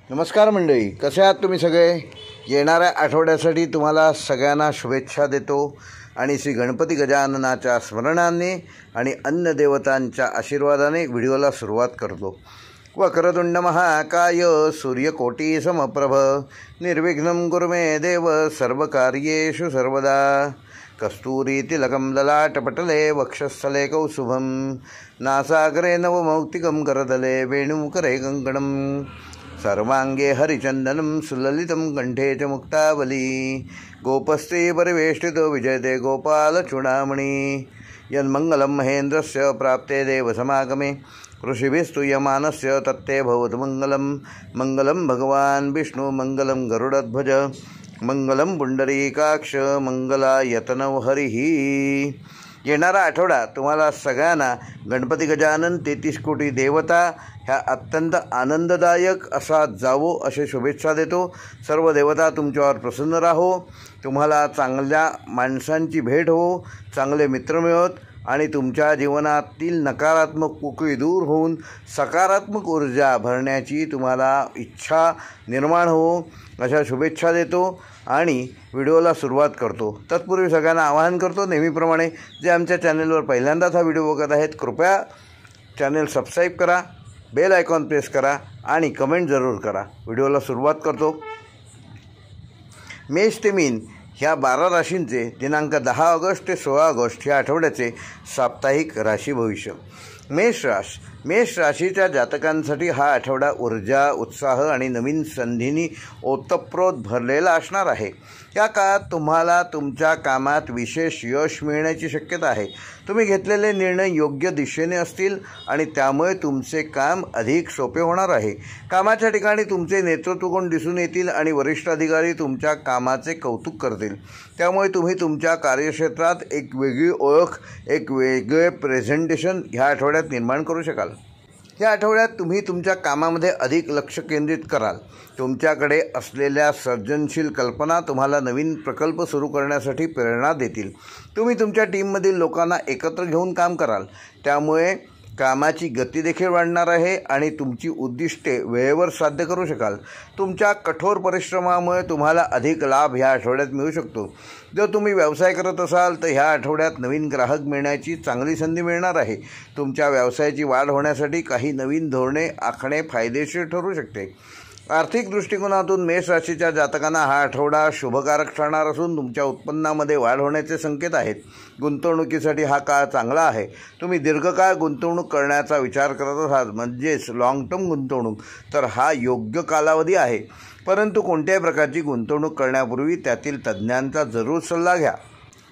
नमस्कार मंडळी, कसे आहात तुम्ही सगळे? येणाऱ्या आठवड्यासाठी तुम्हाला सगळ्यांना शुभेच्छा देतो आणि श्री गणपती गजाननाच्या स्मरणाने आणि अन्य देवतांच्या आशीर्वादाने व्हिडिओला सुरुवात करतो. वक्रतुंड महाकाय सूर्यकोटी समप्रभ निर्विघ्नं कुरु मे देव सर्वकार्येषु सर्वदा. कस्तूरी तिलकं ललाटपटले वक्षस्थले कौसुभं नासाग्रे नवमौक्तिकं करतले वेणुकरे कङ्कणं सर्वांगे हरिचंदनं सुललितं कंठे च मुक्तावली गोपस्ते परिवेष्टितो विजयते गोपालचूडामणि यन्मङ्गलं महेन्द्रस्य प्राप्ते देवसमागमे ऋषिभिस्तूयमानस्य तत्ते भवतु मङ्गलं. मङ्गलं भगवान् विष्णु मङ्गलं गरुडध्वज मंगलम पुंडरीकाक्ष मंगलायतनव हरिः. येणारा आठवडा तुम्हाला सगळ्यांना गणपती गजानन 33 कोटी देवता ह्या अत्यंत आनंददायक असा जावो असे शुभेच्छा देतो. सर्व देवता तुमच्यावर प्रसन्न राहो, तुम्हाला चांगल्या माणसांची भेट हो, चांगले मित्र मिळवत आणि तुमच्या जीवनातील नकारात्मक पोकळी दूर होऊन सकारात्मक ऊर्जा भरण्याची तुम्हाला इच्छा निर्माण हो अशा शुभेच्छा देतो आणि व्हिडिओला सुरुवात करतो. तत्पूर्वी सगळ्यांना आवाहन करतो नेहमीप्रमाणे, जे आमच्या चॅनलवर पहिल्यांदाच हा व्हिडिओ बघत आहेत कृपया चॅनल सबस्क्राईब करा, बेल आयकॉन प्रेस करा आणि कमेंट जरूर करा. व्हिडिओला सुरुवात करतो. मेष ते मीन ह्या 12 राशींचे दिनांक 10 ऑगस्ट ते 16 ऑगस्ट ह्या आठवड्याचे साप्ताहिक राशी भविष्य. मेष राशीच्या जातकांसाठी हा आठवडा ऊर्जा, उत्साह आणि नवीन संधींनी ओतप्रोत भरलेला असणार आहे. या काळात तुम्हाला तुमच्या कामात विशेष यश मिळण्याची शक्यता आहे. तुम्ही घेतलेले निर्णय योग्य दिशेने असतील आणि त्यामुळे तुमचे काम अधिक सोपे होणार आहे. कामाच्या ठिकाणी तुमचे नेतृत्वगुण दिसून येतील आणि वरिष्ठ अधिकारी तुमच्या कामाचे कौतुक करतील. त्यामुळे तुम्ही तुमच्या कार्यक्षेत्रात एक वेगळी ओळख, एक वेगळे प्रेझेंटेशन ह्या आठवड्यात निर्माण करू शकाल. या आठवड्यात तुम्ही तुमच्या कामामध्ये अधिक लक्ष केंद्रित कराल. तुमच्याकडे असलेल्या सर्जनशील कल्पना तुम्हाला नवीन प्रकल्प सुरू करण्यासाठी प्रेरणा देतील. तुम्ही तुमच्या टीममधील लोकांना एकत्र घेऊन काम कराल. त्यामुळे कामाची गती देखील वाढणार आहे आणि तुमची उद्दिष्टे वेळेवर साध्य करू शकाल. तुमच्या कठोर परिश्रमामुळे तुम्हाला अधिक लाभ ह्या आठवड्यात मिळू शकतो. जर तुम्ही व्यवसाय करत असाल तर ह्या आठवड्यात नवीन ग्राहक मिळण्याची चांगली संधी मिळणार आहे. तुमच्या व्यवसायाची वाढ होण्यासाठी काही नवीन धोरणे आखणे फायदेशीर ठरू शकते. आर्थिक दृष्टिकोनातून मेष राशीच्या जातकांना हा आठवडा शुभकारक ठरणार असून तुमच्या उत्पन्नामध्ये वाढ होण्याचे संकेत आहेत. गुंतवणुकीसाठी हा काळ चांगला आहे. तुम्ही दीर्घकाळ गुंतवणूक करण्याचा विचार करत असाल, म्हणजेच लाँग टर्म गुंतवणूक, तर हा योग्य कालावधी आहे. परंतु कोणत्याही प्रकारची गुंतवणूक करण्यापूर्वी त्यातील तज्ज्ञांचा जरूर सल्ला घ्या.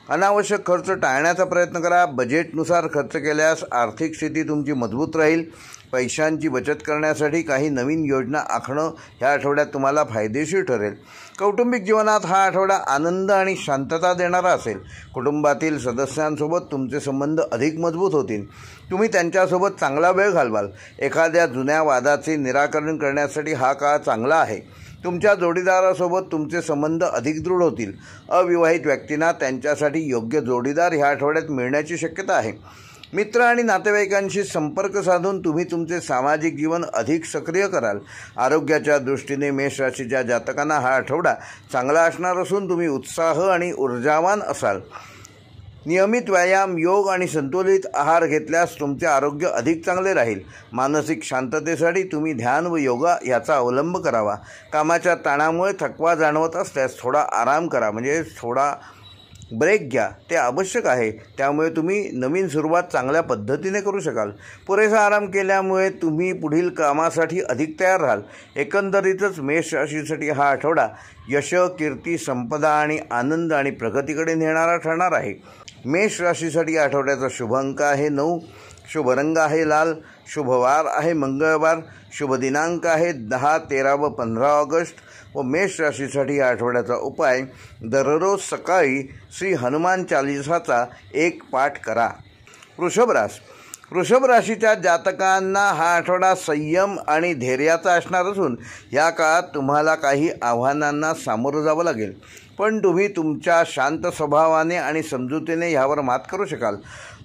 अनावश्यक खर्च टाळण्याचा प्रयत्न करा. बजेटनुसार खर्च केल्यास आर्थिक स्थिती तुमची मजबूत राहील. पैशांची बचत करण्यासाठी काही नवीन योजना आखणं ह्या आठवड्यात तुम्हाला फायदेशीर ठरेल. कौटुंबिक जीवनात हा आठवडा आनंद आणि शांतता देणारा असेल. कुटुंबातील सदस्यांसोबत तुमचे संबंध अधिक मजबूत होतील. तुम्ही त्यांच्यासोबत चांगला वेळ घालवाल. एखाद्या जुन्या वादाचे निराकरण करण्यासाठी हा काळ चांगला आहे. तुमच्या जोडीदारासोबत तुमचे संबंध अधिक दृढ होतील. अविवाहित व्यक्तींना त्यांच्यासाठी योग्य जोडीदार ह्या आठवड्यात मिळण्याची शक्यता आहे. मित्र आणि नातेवाईकांशी संपर्क साधून तुम्ही तुमचे सामाजिक जीवन अधिक सक्रिय कराल. आरोग्याच्या दृष्टीने मेष राशीच्या जातकांना हा आठवडा चांगला असणार असून तुम्ही उत्साह आणि ऊर्जावान असाल. नियमित व्यायाम, योग आणि संतुलित आहार घेतल्यास तुमचे आरोग्य अधिक चांगले राहील. मानसिक शांततेसाठी तुम्ही ध्यान व योगा याचा अवलंब करावा. कामाच्या ताणामुळे थकवा जाणवत असल्यास थोडा आराम करा, म्हणजे थोडा ब्रेक घ्या, ते आवश्यक आहे. त्यामुळे तुम्ही नवीन सुरुवात चांगल्या पद्धतीने करू शकाल. पुरेसा आराम केल्यामुळे तुम्ही पुढील कामासाठी अधिक तयार राहाल. एकंदरीतच मेष राशीसाठी हा आठवडा यश, कीर्ती, संपदा आणि आनंद आणि प्रगतीकडे नेणारा ठरणार आहे. मेष राशीसाठी आठवड्याचा शुभ अंक आहे 9, शुभ रंग आहे लाल, शुभ वार आहे मंगळवार, शुभ दिनांक आहे 10, 13 व 15 ऑगस्ट. व मेष राशीसाठी या आठवड्याचा उपाय, दररोज सकाळी श्री हनुमान चालिसाचा 1 पाठ करा. वृषभ राशीच्या जातकांना हा आठवडा संयम आणि धैर्याचा असणार असून या काळात तुम्हाला काही आव्हानांना सामोरं जावं लागेल. पण तुम्ही तुमच्या शांत स्वभावाने आणि समजुतीने ह्यावर मात करू शकाल.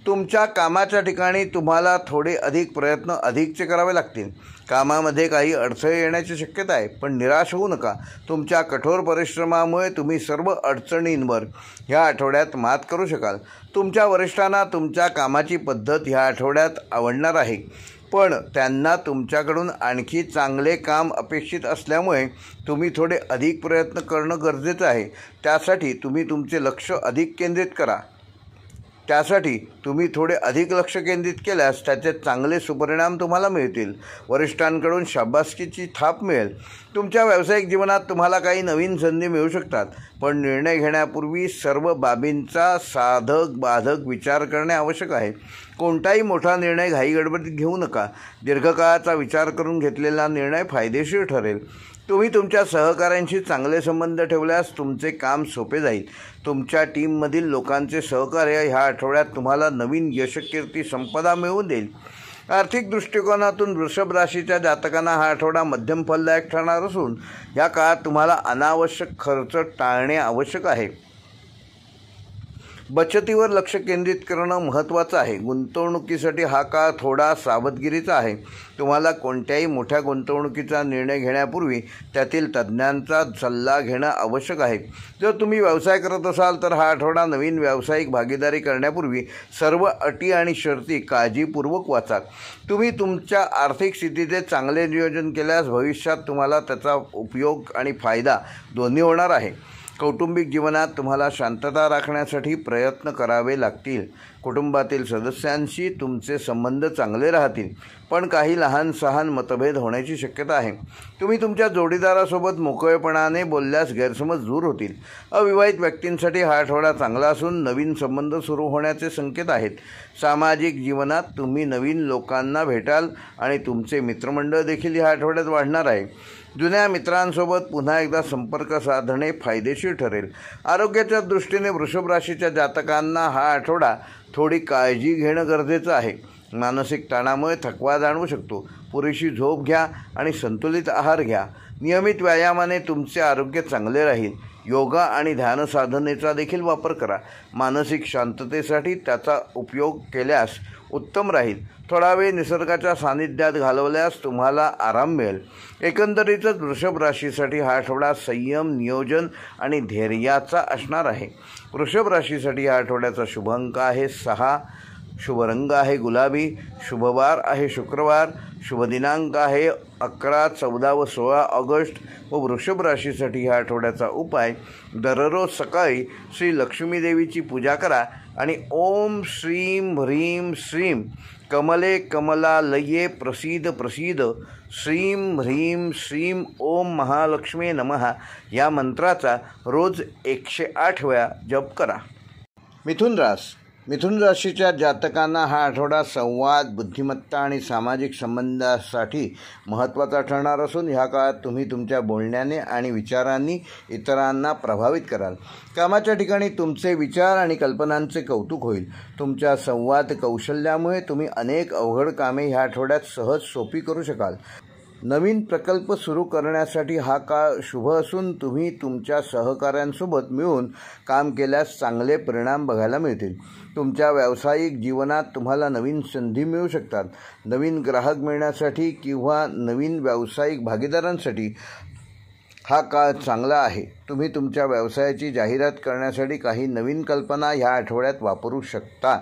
तुमच्या कामाच्या ठिकाणी तुम्हाला थोडे अधिक प्रयत्न अधिकचे करावे लागतील. कामामध्ये काही अडथळे येण्याची शक्यता आहे, पण निराश होऊ नका. तुमच्या कठोर परिश्रमामुळे तुम्ही सर्व अडचणींवर ह्या आठवड्यात मात करू शकाल. तुमच्या वरिष्ठांना तुमच्या कामाची पद्धत ह्या आठवड्यात आवडणार आहे, पण त्यांना तुमच्याकडून आणखी चांगले काम अपेक्षित असल्यामुळे तुम्ही थोडे अधिक प्रयत्न करणं गरजेचं आहे. त्यासाठी तुम्ही तुमचे लक्ष अधिक केंद्रित करा. लक्ष केंद्रित केल्यास त्याचे चांगले सुपरिणाम तुम्हाला मिळतील. वरिष्ठांकडून शाबासकीची थाप मिळेल. तुमच्या व्यावसायिक जीवनात तुम्हाला काही नवीन संधी मिळू शकतात, पण निर्णय घेण्यापूर्वी सर्व बाबींचा साधक बाधक विचार करणे आवश्यक आहे. कोणताही मोठा निर्णय घाईगडबडीत घेऊ नका. दीर्घकाळाचा विचार करून घेतलेला निर्णय फायदेशीर ठरेल. तुम्ही तुमच्या सहकाऱ्यांशी चांगले संबंध ठेवल्यास तुमचे काम सोपे जाईल. तुमच्या टीममधील लोकांचे सहकार्य ह्या आठवड्यात तुम्हाला नवीन यशकीर्ती संपदा मिळवून देईल. आर्थिक दृष्टिकोनातून वृषभ राशीच्या जातकांना हा आठवडा मध्यम फलदायक ठरणार असून या काळात तुम्हाला अनावश्यक खर्च टाळणे आवश्यक आहे. बचतीवर लक्ष केंद्रित करणं महत्त्वाचं आहे. गुंतवणुकीसाठी हा काळ थोडा सावधगिरीचा आहे. तुम्हाला कोणत्याही मोठ्या गुंतवणुकीचा निर्णय घेण्यापूर्वी त्यातील तज्ज्ञांचा सल्ला घेणं आवश्यक आहे. जर तुम्ही व्यवसाय करत असाल तर हा आठवडा नवीन व्यावसायिक भागीदारी करण्यापूर्वी सर्व अटी आणि शर्ती काळजीपूर्वक वाचा. तुम्ही तुमच्या आर्थिक स्थितीचे चांगले नियोजन केल्यास भविष्यात तुम्हाला त्याचा उपयोग आणि फायदा दोन्ही होणार आहे. कौटुंबिक जीवनात तुम्हाला शांतता राखण्यासाठी प्रयत्न करावे लागतील. कुटुंबातील सदस्यांशी तुमचे संबंध चांगले राहतील, पण काही लहान सहान मतभेद होण्याची शक्यता आहे. तुम्ही तुमच्या जोडीदारासोबत मोकळेपणाने बोलल्यास गैरसमज दूर होतील. अविवाहित व्यक्तींसाठी हा आठवडा चांगला असून नवीन संबंध सुरू होण्याचे संकेत आहेत. सामाजिक जीवनात तुम्ही नवीन लोकांना भेटाल आणि तुमचे मित्रमंडळ देखील ह्या आठवड्यात वाढणार आहे. जुन्या मित्रांसोबत पुन्हा एकदा संपर्क साधणे फायदेशीर ठरेल. आरोग्याच्या दृष्टीने वृषभ राशीच्या जातकांना हा आठवडा थोडी काळजी घेणं गरजेचं आहे. मानसिक ताणामुळे थकवा जाणवू शकतो. पुरेशी झोप घ्या आणि संतुलित आहार घ्या. नियमित व्यायामाने तुमचे आरोग्य चांगले राहील. योगा आणि ध्यानसाधनेचा देखील वापर करा. मानसिक शांततेसाठी त्याचा उपयोग केल्यास उत्तम राहील. थोडा वेळ निसर्गाच्या सानिध्यात घालवल्यास तुम्हाला आराम मिळेल. एकंदरीतच वृषभ राशीसाठी हा आठवडा संयम, नियोजन आणि धैर्याचा असणार आहे. वृषभ राशीसाठी या आठवड्याचा शुभ अंक आहे 6. शुभ रंग आहे गुलाबी. शुभवार आहे शुक्रवार. शुभ दिनांक आहे 11, 14 व 16 ऑगस्ट. व वृषभ राशीसाठी ह्या आठवड्याचा उपाय, दररोज सकाळी श्री लक्ष्मी देवीची पूजा करा आणि ओम श्रीं ह्रीं श्रीं कमले कमलालये प्रसीद प्रसीद श्रीं ह्रीं श्रीं ओम महालक्ष्मी नमः या मंत्राचा रोज 108 वेळा जप करा. मिथुन राशीच्या जातकांना हा आठवडा संवाद, बुद्धिमत्ता आणि सामाजिक संबंधासाठी महत्त्वाचा ठरणार असून ह्या काळात तुम्ही तुमच्या बोलण्याने आणि विचारांनी इतरांना प्रभावित कराल. कामाच्या ठिकाणी तुमचे विचार आणि कल्पनांचे कौतुक होईल. तुमच्या संवाद कौशल्यामुळे तुम्ही अनेक अवघड कामे ह्या आठवड्यात सहज सोपी करू शकाल. नवीन प्रकल्प सुरू करण्यासाठी हा काळ शुभ असून तुम्ही तुमच्या सहकाऱ्यांसोबत मिळून काम केल्यास चांगले परिणाम बघायला मिळतील. तुमच्या व्यावसायिक जीवनात तुम्हाला नवीन संधी मिळू शकतात. नवीन ग्राहक मिळण्यासाठी किंवा नवीन व्यावसायिक भागीदारांसाठी हा काळ चांगला आहे. तुम्ही तुमच्या व्यवसायाची जाहिरात करण्यासाठी काही नवीन कल्पना ह्या आठवड्यात वापरू शकता,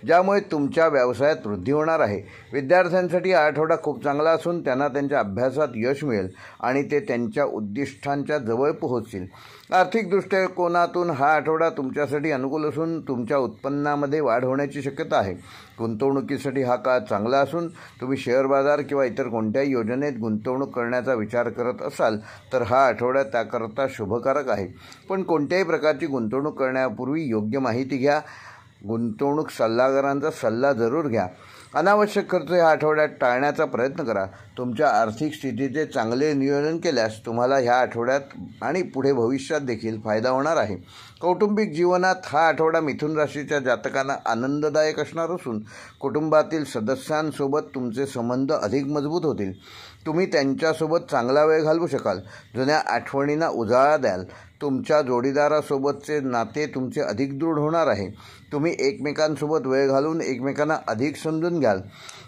ज्यामुळे तुमच्या व्यवसायात वृद्धी होणार आहे. विद्यार्थ्यांसाठी हा आठवडा खूप चांगला असून त्यांना त्यांच्या अभ्यासात यश मिळेल आणि ते त्यांच्या उद्दिष्टांच्या जवळ पोहोचतील. आर्थिक दृष्टिकोनातून हा आठवडा तुमच्यासाठी अनुकूल असून तुमच्या उत्पन्नामध्ये वाढ होण्याची शक्यता आहे. गुंतवणुकीसाठी हा काळ चांगला असून तुम्ही शेअर बाजार किंवा इतर कोणत्याही योजनेत गुंतवणूक करण्याचा विचार करत असाल तर हा आठवडा त्याकरता शुभकारक आहे. पण कोणत्याही प्रकारची गुंतवणूक करण्यापूर्वी योग्य माहिती घ्या. गुंतवणूक सल्लागारांचा सल्ला जरूर घ्या. अनावश्यक खर्च ह्या आठवड्यात टाळण्याचा प्रयत्न करा. तुमच्या आर्थिक स्थितीचे चांगले नियोजन केल्यास तुम्हाला ह्या आठवड्यात आणि पुढे भविष्यात देखील फायदा होणार आहे. कौटुंबिक जीवनात हा आठवडा मिथुन राशीच्या जातकांना आनंददायक असणार असून कुटुंबातील सदस्यांसोबत तुमचे संबंध अधिक मजबूत होतील. तुम्ही त्यांच्यासोबत चांगला वेळ घालवू शकाल. जुन्या आठवणींना उजाळा द्याल. तुमच्या जोडीदारासोबतचे नाते तुमचे अधिक दृढ होणार आहे. तुम्ही एकमेकांसोबत वेळ घालवून एकमेकांना अधिक समजून घ्याल.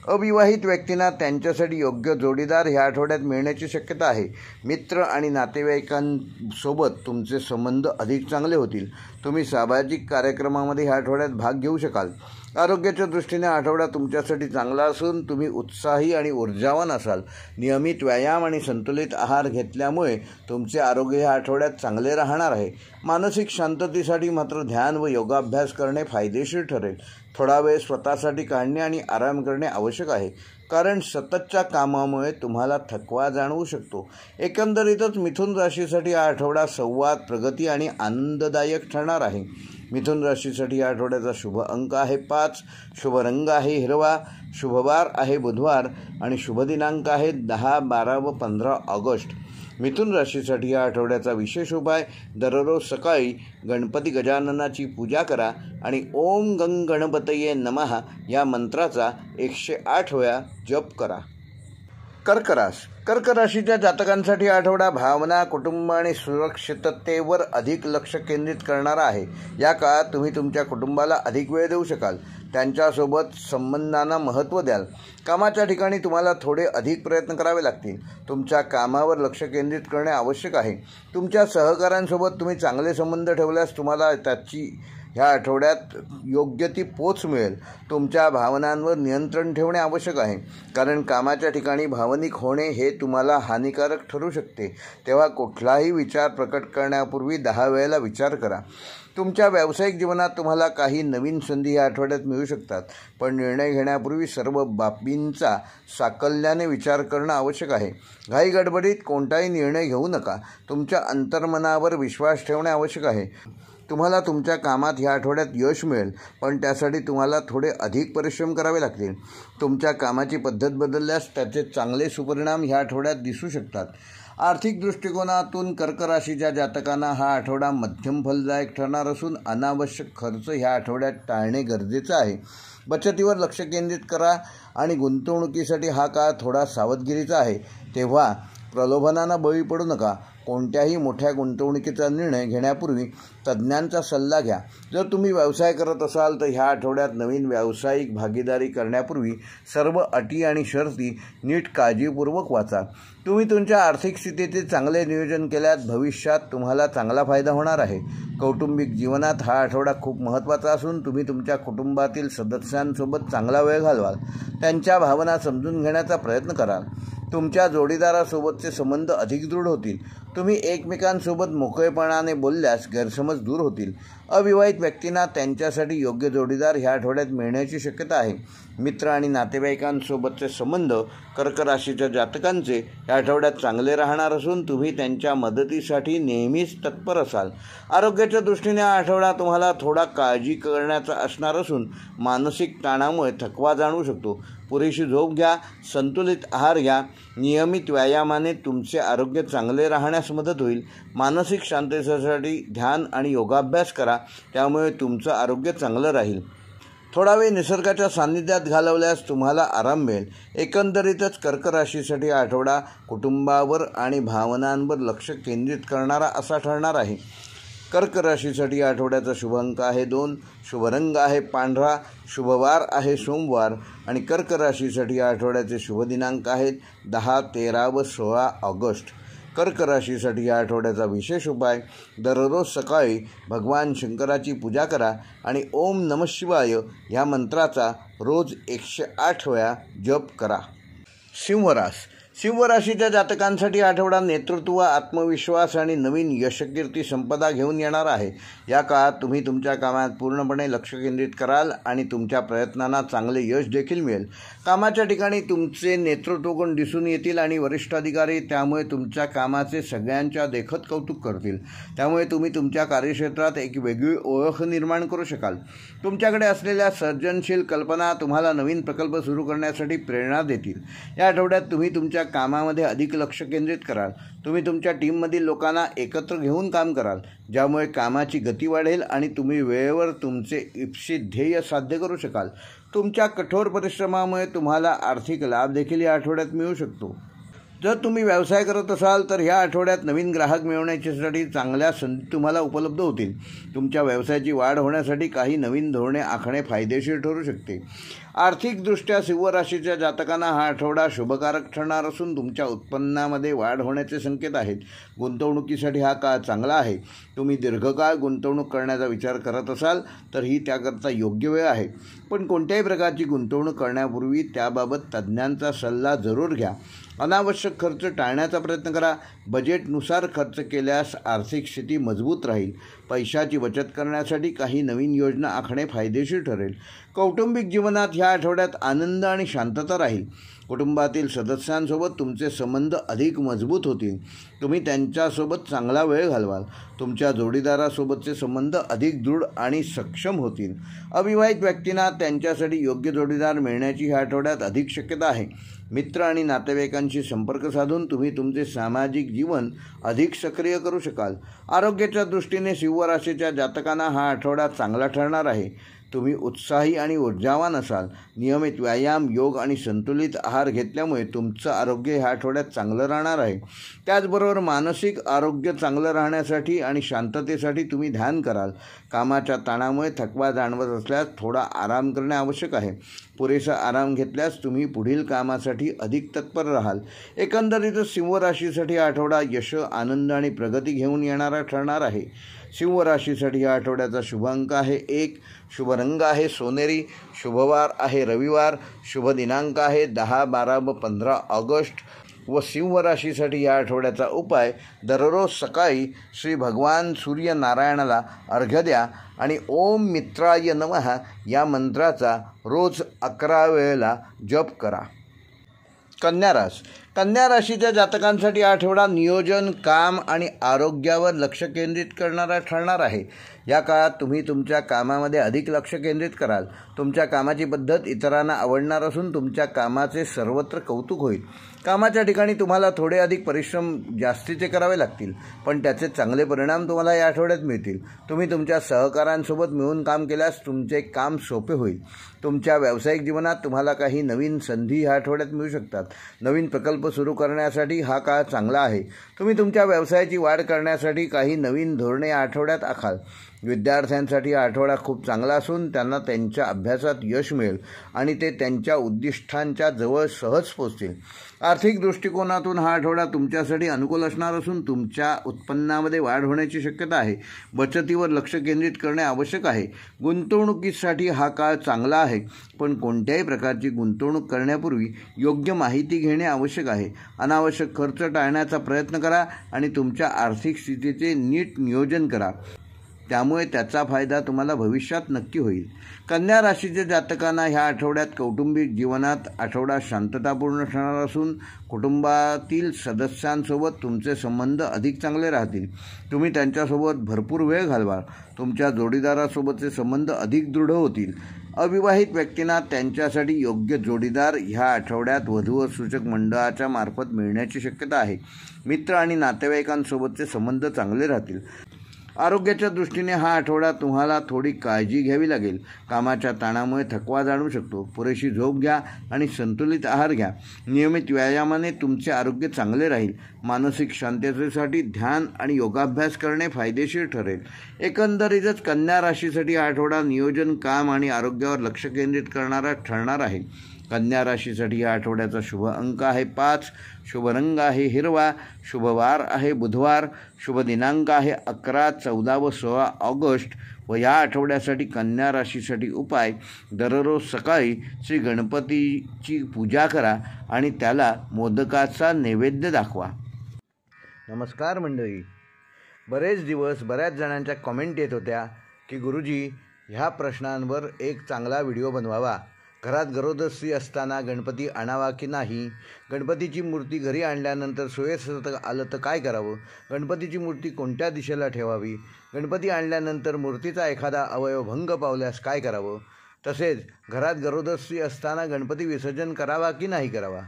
अविवाहित व्यक्तींना त्यांच्यासाठी योग्य जोडीदार ह्या आठवड्यात मिळण्याची शक्यता आहे. मित्र आणि नातेवाईकांसोबत तुमचे संबंध अधिक चांगले होतील. तुम्ही सामाजिक कार्यक्रमामध्ये ह्या आठवड्यात भाग घेऊ शकाल. आरोग्याच्या दृष्टीने आठवडा तुमच्यासाठी चांगला असून तुम्ही उत्साही आणि ऊर्जावान असाल. नियमित व्यायाम आणि संतुलित आहार घेतल्यामुळे तुमचे आरोग्य ह्या आठवड्यात चांगले राहणार आहे. मानसिक शांततेसाठी मात्र ध्यान व योगाभ्यास करणे फायदेशीर ठरेल. थोडा वेळ स्वतःसाठी काढणे आणि आराम करणे आवश्यक आहे, कारण सततच्या कामामुळे तुम्हाला थकवा जाणवू शकतो. एकंदरीतच मिथुन राशीसाठी हा आठवडा संवाद, प्रगती आणि आनंददायक ठरणार आहे. मिथुन राशीसाठी या आठवड्याचा शुभ अंक आहे 5, शुभ रंग आहे हिरवा, शुभवार आहे बुधवार आणि शुभ दिनांक आहे 10, 12 व 15 ऑगस्ट. मिथुन राशीसाठी या आठवड्याचा विशेष उपाय: दररोज सकाळी गणपती गजाननाची पूजा करा आणि ओम गंग गणपतये नमः या मंत्राचा 108 वेळा जप करा. कर्क राशीच्या जातकांसाठी आठवडा भावना, कुटुंब आणि सुरक्षिततेवर अधिक लक्ष केंद्रित करणारा आहे. या काळात तुम्ही तुमच्या कुटुंबाला अधिक वेळ देऊ शकाल. त्यांच्यासोबत संबंधांना महत्त्व द्याल. कामाच्या ठिकाणी तुम्हाला थोडे अधिक प्रयत्न करावे लागतील. तुमच्या कामावर लक्ष केंद्रित करणे आवश्यक आहे. तुमच्या सहकाऱ्यांसोबत तुम्ही चांगले संबंध ठेवल्यास तुम्हाला त्याची ह्या आठवड्यात योग्य ती पोच मिळेल. तुमच्या भावनांवर नियंत्रण ठेवणे आवश्यक आहे, कारण कामाच्या ठिकाणी भावनिक होणे हे तुम्हाला हानिकारक ठरू शकते. तेव्हा कुठलाही विचार प्रकट करण्यापूर्वी 10 वेळेला विचार करा. तुमच्या व्यावसायिक जीवनात तुम्हाला काही नवीन संधी या आठवड्यात मिळू शकतात, पण निर्णय घेण्यापूर्वी सर्व बाबींचा साकल्याने विचार करणं आवश्यक आहे. घाई गडबडीत कोणताही निर्णय घेऊ नका. तुमच्या अंतर्मनावर विश्वास ठेवणे आवश्यक आहे. तुम्हाला तुमच्या कामात ह्या आठवड्यात यश मिळेल, पण त्यासाठी तुम्हाला थोडे अधिक परिश्रम करावे लागतील. तुमच्या कामाची पद्धत बदलल्यास त्याचे चांगले सुपरिणाम ह्या आठवड्यात दिसू शकतात. आर्थिक दृष्टिकोनातून कर्क राशीच्या जातकांना हा आठवडा मध्यम फलदायक ठरणार असून अनावश्यक खर्च ह्या आठवड्यात टाळणे गरजेचं आहे. बचतीवर लक्ष केंद्रित करा आणि गुंतवणुकीसाठी हा काळ थोडा सावधगिरीचा आहे. तेव्हा प्रलोभनांना बळी पडू नका. कोणत्याही मोठ्या गुंतवणुकीचा निर्णय घेण्यापूर्वी तज्ज्ञांचा सल्ला घ्या. जर तुम्ही व्यवसाय करत असाल तर ह्या आठवड्यात नवीन व्यावसायिक भागीदारी करण्यापूर्वी सर्व अटी आणि शर्ती नीट काळजीपूर्वक वाचा. तुम्ही तुमच्या आर्थिक स्थितीचे चांगले नियोजन केल्यास भविष्यात तुम्हाला चांगला फायदा होणार आहे. कौटुंबिक जीवनात हा आठवडा खूप महत्त्वाचा असून तुम्ही तुमच्या कुटुंबातील सदस्यांसोबत चांगला वेळ घालवाल. त्यांच्या भावना समजून घेण्याचा प्रयत्न कराल. तुमच्या जोडीदारासोबतचे संबंध अधिक दृढ होतील. तुम्ही एकमेकांसोबत मोकळेपणाने बोलल्यास गैरसमज दूर होतील. अविवाहित व्यक्तींना त्यांच्यासाठी योग्य जोडीदार ह्या आठवड्यात मिळण्याची शक्यता आहे. मित्र आणि नातेवाईकांसोबतचे संबंध कर्क राशीच्या जातकांचे या आठवड्यात चांगले राहणार असून तुम्ही त्यांच्या मदतीसाठी नेहमीच तत्पर असाल. आरोग्याच्या दृष्टीने हा आठवडा तुम्हाला थोडा काळजी करण्याचा असणार असून मानसिक ताणामुळे थकवा जाणवू शकतो. पुरेशी झोप घ्या, संतुलित आहार घ्या. नियमित व्यायामाने तुमचे आरोग्य चांगले राहण्यास मदत होईल. मानसिक शांततेसाठी ध्यान आणि योगाभ्यास करा, त्यामुळे तुमचं आरोग्य चांगलं राहील. थोडा वेळ निसर्गाच्या सान्निध्यात घालवल्यास तुम्हाला आराम मिळेल. एकंदरीतच कर्क राशीसाठी आठवडा कुटुंबावर आणि भावनांवर लक्ष केंद्रित करणारा असा ठरणार आहे. कर्क राशीसाठी आठवड्याचा शुभ अंक आहे 2, शुभ रंग आहे पांढरा, शुभवार आहे सोमवार आणि कर्क राशीसाठी आठवड्याचे शुभ दिनांक आहेत 10, 13 व 16 ऑगस्ट. कर्क राशीसाठी या आठवड्याचा विशेष उपाय: दररोज सकाळी भगवान शंकराची पूजा करा आणि ओम नमः शिवाय या मंत्राचा रोज 108 वेळा जप करा. सिंह राशीच्या जातकांसाठी आठवडा नेतृत्व, आत्मविश्वास आणि नवीन यशकीर्ती संपदा घेऊन येणार आहे. या काळात तुम्ही तुमच्या कामात पूर्णपणे लक्ष केंद्रित कराल आणि तुमच्या प्रयत्नांना चांगले यश देखील मिळेल. कामाच्या ठिकाणी तुमचे नेतृत्वगुण दिसून येतील आणि वरिष्ठ अधिकारी त्यामुळे तुमच्या कामाचे सगळ्यांच्या देखत कौतुक करतील. त्यामुळे तुम्ही तुमच्या कार्यक्षेत्रात एक वेगळी ओळख निर्माण करू शकाल. तुमच्याकडे असलेल्या सर्जनशील कल्पना तुम्हाला नवीन प्रकल्प सुरू करण्यासाठी प्रेरणा देतील. या आठवड्यात तुम्ही तुमच्या कामामध्ये अधिक लक्ष केंद्रित कराल. तुम्ही तुमच्या टीममधील लोकांना एकत्र घेऊन काम कराल, ज्यामुळे कामाची गती वाढेल आणि तुम्ही वेळेवर तुमचे इप्सित ध्येय साध्य करू शकाल. तुमच्या कठोर परिश्रमामुळे तुम्हाला आर्थिक लाभ देखील या आठवड्यात मिळू शकतो. जर तुम्ही व्यवसाय करत असाल तर ह्या आठवड्यात नवीन ग्राहक मिळवण्यासाठी चांगल्या संधी तुम्हाला उपलब्ध होतील. तुमच्या व्यवसायाची वाढ होण्यासाठी काही नवीन धोरणे आखणे फायदेशीर ठरू शकते. आर्थिकदृष्ट्या सिंह राशीच्या जातकांना हा आठवडा शुभकारक ठरणार असून तुमच्या उत्पन्नामध्ये वाढ होण्याचे संकेत आहेत. गुंतवणुकीसाठी हा काळ चांगला आहे. तुम्ही दीर्घकाळ गुंतवणूक करण्याचा विचार करत असाल तर ही त्याकरता योग्य वेळ आहे. पण कोणत्याही प्रकारची गुंतवणूक करण्यापूर्वी त्याबाबत तज्ज्ञांचा सल्ला जरूर घ्या. अनावश्यक खर्च टाळण्याचा प्रयत्न करा. बजेटनुसार खर्च केल्यास आर्थिक स्थिती मजबूत राहील. पैशाची बचत करण्यासाठी काही नवीन योजना आखणे फायदेशीर ठरेल. कौटुंबिक जीवनात ह्या आठवड्यात आनंद आणि शांतता राहील. कुटुंबातील सदस्यांसोबत तुमचे संबंध अधिक मजबूत होतील. तुम्ही त्यांच्यासोबत चांगला वेळ घालवाल. तुमच्या जोडीदारासोबतचे संबंध अधिक दृढ आणि सक्षम होतील. अविवाहित व्यक्तींना त्यांच्यासाठी योग्य जोडीदार मिळण्याची ह्या आठवड्यात अधिक शक्यता आहे. मित्र आणि नातेवाईकांशी संपर्क साधून तुम्ही तुमचे सामाजिक जीवन अधिक सक्रिय करू शकाल. आरोग्याच्या दृष्टीने सिंह राशीच्या जातकांना हा आठवडा चांगला ठरणार आहे. तुम्ही उत्साही आणि ऊर्जावान असाल. नियमित व्यायाम, योग आणि संतुलित आहार घेतल्यामुळे तुमचं आरोग्य ह्या आठवड्यात चांगलं राहणार आहे. त्याचबरोबर मानसिक आरोग्य चांगलं राहण्यासाठी आणि शांततेसाठी तुम्ही ध्यान कराल. कामाच्या ताणामुळे थकवा जाणवत असल्यास थोडा आराम करणे आवश्यक आहे. पुरेसा आराम घेतल्यास तुम्ही पुढील कामासाठी अधिक तत्पर राहाल. एकंदरीतच सिंह राशीसाठी हा आठवडा यश, आनंद आणि प्रगती घेऊन येणारा ठरणार आहे. सिंह राशीसाठी या आठवड्याचा शुभ अंक आहे 1. शुभ रंग आहे सोनेरी. शुभवार आहे रविवार. शुभ दिनांक आहे 10, 12 व 15 ऑगस्ट. व सिंह राशीसाठी या आठवड्याचा उपाय, दररोज सकाळी श्री भगवान सूर्यनारायणाला अर्घ्य द्या आणि ओम मित्राय नमः या मंत्राचा रोज 11 वेळेला जप करा. कन्या राशीच्या जातकांसाठी आठवडा नियोजन, काम आणि आरोग्यावर लक्ष केंद्रित करणारा ठरणार आहे. या काळात तुम्ही तुमच्या कामामध्ये अधिक लक्ष केंद्रित कराल. तुमच्या कामाची पद्धत इतरांना आवडणार असून तुमच्या कामाचे सर्वत्र कौतुक होईल. कामाच्या ठिकाणी तुम्हाला थोडे अधिक परिश्रम जास्तीचे करावे लागतील, पण त्याचे चांगले परिणाम तुम्हाला या आठवड्यात मिळतील. तुम्ही तुमच्या सहकाऱ्यांसोबत मिळून काम केल्यास तुमचे काम सोपे होईल. तुमच्या व्यावसायिक जीवनात तुम्हाला काही नवीन संधी ह्या आठवड्यात मिळू शकतात. नवीन प्रकल्प सुरू करण्यासाठी हा काळ चांगला आहे. तुम्ही तुमच्या व्यवसायाची वाढ करण्यासाठी काही नवीन धोरणे या आठवड्यात आखाल. विद्यार्थ्यांसाठी हा आठवडा खूप चांगला असून त्यांना त्यांच्या अभ्यासात यश मिळेल आणि ते त्यांच्या उद्दिष्टांच्या जवळ सहज पोहोचतील. आर्थिक दृष्टिकोनातून हा आठवडा तुमच्यासाठी अनुकूल असणार असून तुमच्या उत्पन्नामध्ये वाढ होण्याची शक्यता आहे. बचतीवर लक्ष केंद्रित करणे आवश्यक आहे. गुंतवणुकीसाठी हा काळ चांगला आहे, पण कोणत्याही प्रकारची गुंतवणूक करण्यापूर्वी योग्य माहिती घेणे आवश्यक आहे. अनावश्यक खर्च टाळण्याचा प्रयत्न करा आणि तुमच्या आर्थिक स्थितीचे नीट नियोजन करा. त्यामुळे त्याचा फायदा तुम्हाला भविष्यात नक्की होईल. कन्या राशीच्या जातकांना ह्या आठवड्यात कौटुंबिक जीवनात आठवडा शांततापूर्ण ठरणार असून कुटुंबातील सदस्यांसोबत तुमचे संबंध अधिक चांगले राहतील. तुम्ही त्यांच्यासोबत भरपूर वेळ घालवाल. तुमच्या जोडीदारासोबतचे संबंध अधिक दृढ होतील. अविवाहित व्यक्तींना त्यांच्यासाठी योग्य जोडीदार ह्या आठवड्यात वधू सूचक मंडळाच्या मार्फत मिळण्याची शक्यता आहे. मित्र आणि नातेवाईकांसोबतचे संबंध चांगले राहतील. आरोग्याच्या दृष्टीने हा आठवडा तुम्हाला थोडी काळजी घ्यावी लागेल. कामाच्या ताणामुळे थकवा जाणवू शकतो. पुरेशी झोप घ्या आणि संतुलित आहार घ्या. नियमित व्यायामाने तुमचे आरोग्य चांगले राहील. मानसिक शांततेसाठी ध्यान आणि योगाभ्यास करणे फायदेशीर ठरेल. एकंदरीतच कन्या राशीसाठी हा आठवडा नियोजन, काम आणि आरोग्यावर लक्ष केंद्रित करणारा ठरणार आहे. कन्या राशीसाठी या आठवड्याचा शुभ अंक आहे 5. शुभ रंग आहे हिरवा. शुभवार आहे बुधवार. शुभ दिनांक आहे 11, 14 व 16 ऑगस्ट. व या आठवड्यासाठी कन्या राशीसाठी उपाय, दररोज सकाळी श्री गणपतीची पूजा करा आणि त्याला मोदकाचा नैवेद्य दाखवा. नमस्कार मंडळी. बरेच दिवस बऱ्याच जणांच्या कमेंट येत होत्या की गुरुजी ह्या प्रश्नांवर एक चांगला व्हिडिओ बनवावा. घरात गरोदर असताना गणपती आणावा की नाही? गणपतीची मूर्ती घरी आणल्यानंतर सोयीस्कर आलं तर काय करावं? गणपतीची मूर्ती कोणत्या दिशेला ठेवावी? गणपती आणल्यानंतर मूर्तीचा एखादा अवयव भंग पावल्यास काय करावं? तसेच घरात गरोदर असताना गणपती विसर्जन करावा की नाही करावा?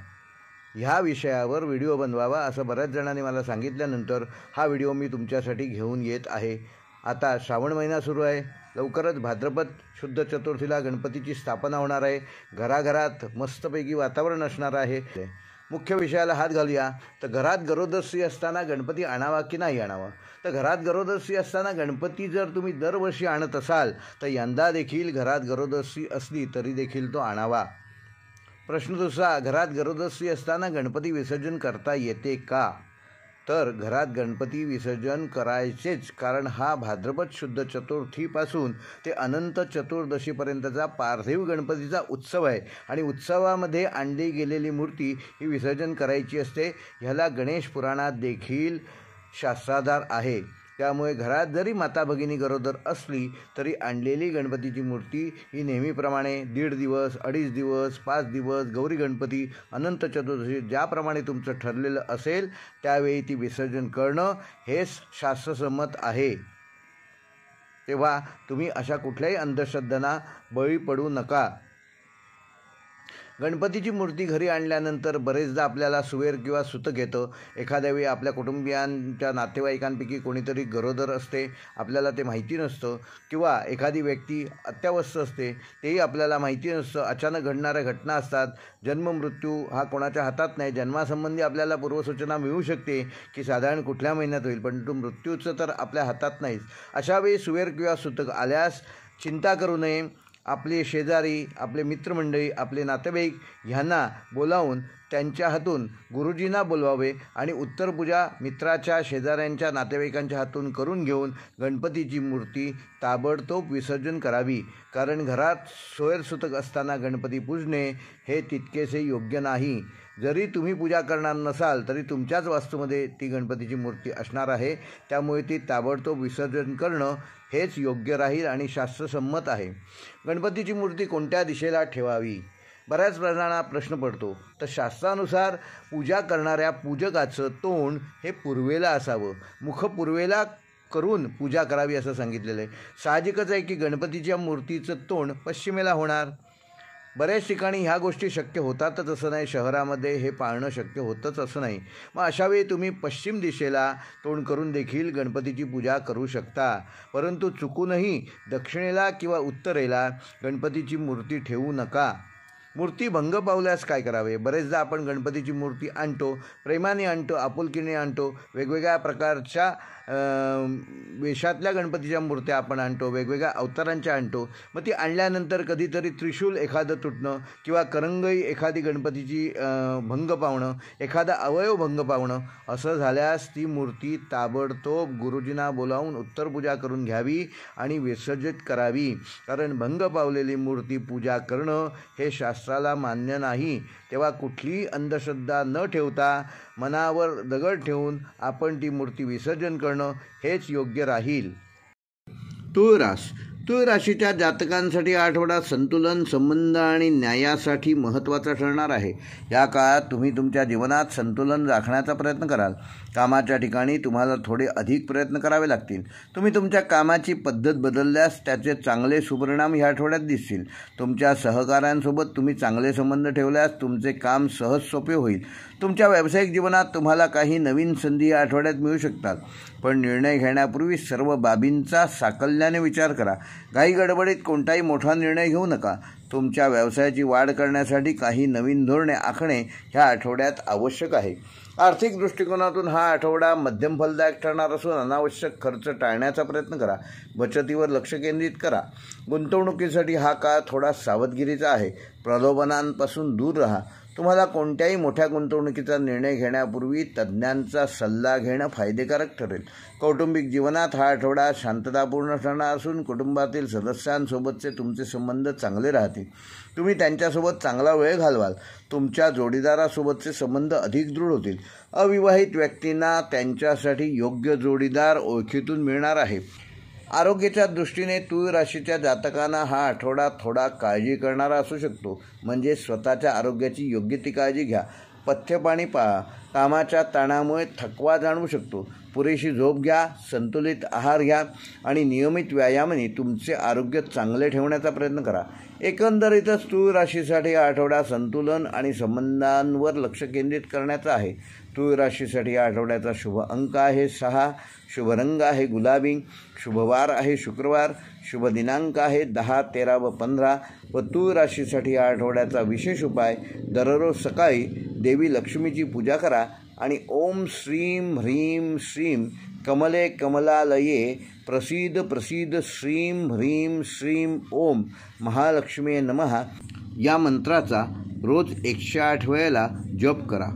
ह्या विषयावर व्हिडिओ बनवावा असं बऱ्याच जणांनी मला सांगितल्यानंतर हा व्हिडिओ मी तुमच्यासाठी घेऊन येत आहे. आता श्रावण महिना सुरू आहे. लवकरच भाद्रपद शुद्ध चतुर्थीला गणपतीची स्थापना होणार आहे. घराघरात मस्तपैकी वातावरण असणार आहे. मुख्य विषयाला हात घालूया. तर घरात गरोदर स्त्री असताना गणपती आणावा की नाही आणावा? तर घरात गरोदर स्त्री असताना गणपती जर तुम्ही दरवर्षी आणत असाल तर यंदा देखील घरात गरोदर स्त्री असली तरी देखील तो आणावा. प्रश्न दुसरा, घरात गरोदर स्त्री असताना गणपती विसर्जन करता येते का? तर घरात गणपती विसर्जन करायचेच, कारण हा भाद्रपद शुद्ध चतुर्थीपासून ते अनंत चतुर्दशीपर्यंतचा पार्थिव गणपतीचा उत्सव आहे आणि उत्सवामध्ये आणली गेलेली मूर्ती ही विसर्जन करायची असते. ह्याला गणेश पुराणात देखील शास्त्राधार आहे. त्यामुळे घरात जरी माता भगिनी गरोदर असली तरी आणलेली गणपतीची मूर्ती ही नेहमीप्रमाणे 1.5 दिवस, 2.5 दिवस, 5 दिवस, गौरी गणपती, अनंत चतुर्दशी ज्याप्रमाणे तुमचं ठरलेलं असेल त्यावेळी ती विसर्जन करणं हेच शास्त्रसंमत आहे. तेव्हा तुम्ही अशा कुठल्याही अंधश्रद्धांना बळी पडू नका. गणपतीची मूर्ती घरी आणल्यानंतर बरेचदा आपल्याला सुवेर किंवा सुतक येतं. एखाद्या वेळी आपल्या कुटुंबियांच्या नातेवाईकांपैकी कोणीतरी गरोदर असते, आपल्याला ते माहिती नसतं, किंवा एखादी व्यक्ती अत्यावस्थ असते, तेही आपल्याला माहिती नसतं. अचानक घडणाऱ्या घटना असतात. जन्म मृत्यू हा कोणाच्या हातात नाही. जन्मासंबंधी आपल्याला पूर्वसूचना मिळू शकते की साधारण कुठल्या महिन्यात होईल, परंतु मृत्यूचं तर आपल्या हातात नाहीच. अशावेळी सुवेर किंवा सुतक आल्यास चिंता करू नये. आपले शेजारी, आपले मित्रमंडळी, आपले नातेवाईक ह्यांना बोलावून त्यांच्या हातून गुरुजींना बोलवावे आणि उत्तरपूजा मित्राच्या, शेजाऱ्यांच्या, नातेवाईकांच्या हातून करून घेऊन गणपतीची मूर्ती ताबडतोब विसर्जन करावी. कारण घरात सोयरसुतक असताना गणपती पूजणे हे तितकेसे योग्य नाही. जरी तुम्ही पूजा करणार नसाल तरी तुमच्याच वास्तूमध्ये ती गणपतीची मूर्ती असणार आहे. त्यामुळे ती ताबडतोब विसर्जन करणं हेच योग्य राहील आणि शास्त्रसंमत आहे. गणपतीची मूर्ती कोणत्या दिशेला ठेवावी? बऱ्याच जणांना प्रश्न पडतो. तर शास्त्रानुसार पूजा करणाऱ्या पूजकाचं तोंड हे पूर्वेला असावं. मुख पूर्वेला करून पूजा करावी असं सांगितलेलं आहे. साहजिकच आहे की गणपतीच्या मूर्तीचं तोंड पश्चिमेला होणार. बऱ्याच ठिकाणी ह्या गोष्टी शक्य होतातच असं नाही, शहरामध्ये हे पाळणं शक्य होतंच असं नाही. मग अशावेळी तुम्ही पश्चिम दिशेला तोंड करून देखील गणपतीची पूजा करू शकता. परंतु चुकूनही दक्षिणेला किंवा उत्तरेला गणपतीची मूर्ती ठेवू नका. मूर्ती भंग पावल्यास काय करावे? बरेचदा आपण गणपतीची मूर्ती आणतो, प्रेमाने आणतो, आपुलकीने आणतो. वेगवेगळ्या प्रकारच्या वेशातल्या गणपतीच्या मूर्त्या आपण आणतो, वेगवेगळ्या अवतारांच्या आणतो. मग ती आणल्यानंतर कधीतरी त्रिशूल एखादं तुटणं किंवा करंगई एखादी गणपतीची भंग पावणं, एखादा अवयव भंग पावणं, असं झाल्यास ती मूर्ती ताबडतोब गुरुजींना बोलावून उत्तरपूजा करून घ्यावी आणि विसर्जित करावी. कारण भंग पावलेली मूर्ती पूजा करणं हे शास्त्राला मान्य नाही. तेव्हा कुठलीही अंधश्रद्धा न ठेवता मनावर दगड ठेवून आपण ती मूर्ती विसर्जन करणं हेच योग्य राहील. तुळ राशीच्या जातकांसाठी हा आठवडा संतुलन, संबंध आणि न्यायासाठी महत्त्वाचा ठरणार आहे. या काळात तुम्ही तुमच्या जीवनात संतुलन राखण्याचा प्रयत्न कराल. कामाच्या ठिकाणी तुम्हाला थोडे अधिक प्रयत्न करावे लागतील. तुम्ही तुमच्या कामाची पद्धत बदलल्यास त्याचे चांगले सुपरिणाम ह्या आठवड्यात दिसतील. तुमच्या सहकाऱ्यांसोबत तुम्ही चांगले संबंध ठेवल्यास तुमचे काम सहज सोपे होईल. तुमच्या व्यावसायिक जीवनात तुम्हाला काही नवीन संधी या आठवड्यात मिळू शकतात. पण निर्णय घेण्यापूर्वी सर्व बाबींचा साकल्याने विचार करा. घाई गडबडीत कोणताही मोठा निर्णय घेऊ नका. तुमच्या व्यवसायाची वाढ करण्यासाठी काही नवीन धोरणे आखणे ह्या आठवड्यात आवश्यक आहे. आर्थिक दृष्टिकोनातून हा आठवडा मध्यम फलदायक ठरणार असून अनावश्यक खर्च टाळण्याचा प्रयत्न करा. बचतीवर लक्ष केंद्रित करा. गुंतवणुकीसाठी हा काळ थोडा सावधगिरीचा आहे. प्रलोभनांपासून दूर राहा. तुम्हाला कोणत्याही मोठ्या गुंतवणुकीचा निर्णय घेण्यापूर्वी तज्ज्ञांचा सल्ला घेणं फायदेकारक ठरेल. कौटुंबिक जीवनात हा आठवडा शांततापूर्ण ठरणार असून कुटुंबातील सदस्यांसोबतचे तुमचे संबंध चांगले राहतील. तुम्ही त्यांच्यासोबत चांगला वेळ घालवाल. तुमच्या जोडीदारासोबतचे संबंध अधिक दृढ होतील. अविवाहित व्यक्तींना त्यांच्यासाठी योग्य जोडीदार ओळखीतून मिळणार आहे. आरोग्याच्या दृष्टीने तुळ राशीच्या जातकांना हा आठवडा थोडा काळजी करणारा असू शकतो. म्हणजे स्वतःच्या आरोग्याची योग्य ती काळजी घ्या. पथ्य पाणी पाळा. कामाच्या ताणामुळे थकवा जाणवू शकतो. पुरेशी झोप घ्या, संतुलित आहार घ्या आणि नियमित व्यायामाने तुमचे आरोग्य चांगले ठेवण्याचा प्रयत्न करा. एकंदरीतच तूळ राशीसाठी हा आठवडा संतुलन आणि संबंधांवर लक्ष केंद्रित करण्याचा आहे. तूळ राशीसाठी या आठवड्याचा शुभ अंक आहे 6, शुभ रंग आहे गुलाबी, शुभवार आहे शुक्रवार, शुभ दिनांक आहे 10, 13 व 15 व तूळ राशीसाठी या आठवड्याचा विशेष उपाय दररोज सकाळी देवी लक्ष्मीची पूजा करा आणि ओम श्रीं ह्रीं श्रीं कमले कमलालये प्रसीद प्रसीद श्रीं ह्रीं श्रीं ओम महालक्ष्मी नमः या मंत्राचा रोज 108 वेळेला जप करा.